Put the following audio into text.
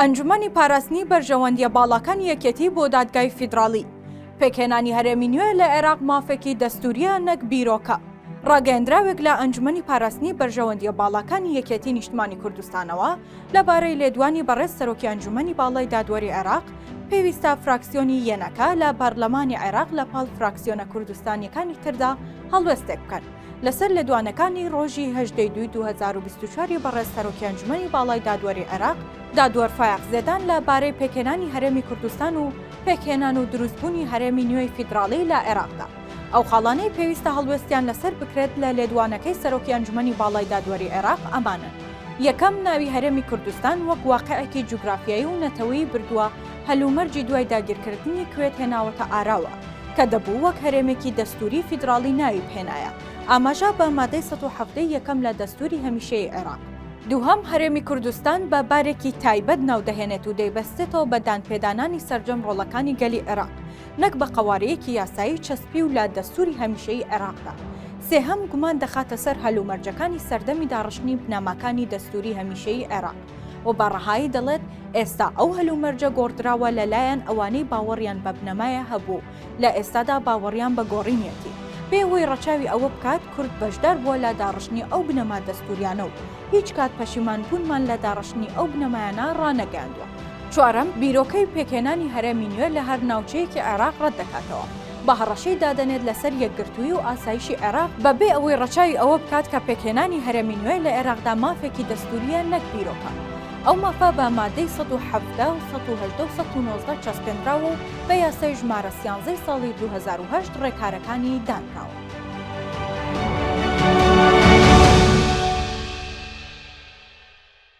ئەنجومەنی پاراستنی بەرژەوەندیە باڵاکان یەکێتی بۆ دادگای فیدراڵی. پێکهێنانی هەرێمی نوێ لە عێراق مافێکی دەستوریە نەک بیرۆکە. ڕاگەیەندراوێک لە ئەنجومەنی پاراستنی بەرژەوەندیە باڵاکانی یەکێتی نیشتمانی کوردستانەوە لەبارەی لێدوانی بەڕێز سەرۆکی ئەنجومەنی باڵای دادوەری عێراق پێویستە فراکسیۆنی یەنەکە لە پەرلەمانی عێراق لە پاڵ فراکسیۆنە کوردستانیەکانی تردا هەڵوێستێک بکەن لەسەر لێدوانەکانی ڕۆژی 18/2/2024 بەڕێز سەرۆکی ئەنجومەنی باڵای دادوەری عێراق دادوەر فایق زێدان لەبارەی پێکهێنانی هەرێمی کوردستان و پێکهێنان و دروستبوونی هەرێمی نوێی فیدراڵی لە عێراقدا. ئەو خاڵانەی پێویستە هەڵوێستیان لەسەر بکرێت لە لێدوانەکەی سەرۆکی ئەنجومەنی باڵای دادوەری عێراق ئەمانن: یەکەم، ناوی هەرێمی کوردستان وەک واقعێکی جوگرافیایی و نەتەوەیی بردووە هەلومەرجی دوای داگیرکردنی کوێت هێناوەتە ئاراوە کە دەبوو وەک هەرێمێکی دەستوری فیدراڵی ناوی بهێنایە، ئاماژە بە مادەی 107 یەکەم لە دەستوری هەمیشەی عێراق. دووهەم، هەرێمی کوردستان بە بارێکی تایبەت ناودەهێنێت و دەیبەستێتەوە بە دانپێدانانی سەرجەم ڕۆڵەکانی گەلی عێراق نەک بە قەوارەیەکی یاسایی چەسپی و لە دەستوری هەمیشەی عێراقدا. سێهەم، گومان دەخاتە سەر هەلومەرجەکانی سەردەمی داڕشتنی بنەماکانی دەستوری هەمیشەی عێراق و بەڕەهایی دەڵێت ئێستا ئەو هەلومەرجە گۆڕدراوە لەلایەن ئەوانەی باوەڕیان بە بنەمایە هەبوو لە ئێستادا باوەڕیان بە گۆڕینیەتی پێوەی ڕەچاوی ئەوە بکات کورد بەشدار بووە لە داڕشتنی ئەو بنەما دەستوریانە و هیچ کات پەشیمان بوونمان لە داڕشتنی ئەو بنەمایانە ڕانەگەاندووە. چوارەم، بیرۆکەی پێکهێنانی هەرێمی نوێ لە هەر ناوچەیەکی عێراق ڕەت دەکاتەوە بە هەڕەشەی دادەنێت لەسەر یەکگرتووی و ئاسایشی عێراق بەبێ ئەوەی ڕەچاوی ئەوە بکات کە پێکهێنانی هەرێمی نوێ لە عێراقدا مافێکی دەستوریە نەک بیرۆکە. ئەو مافە بە مادەی 117 و 118 و 119 چەسپێنراوە و بە یاسای ژمارە 13 ساڵی 2008 ڕێکارەکانی دانراوە.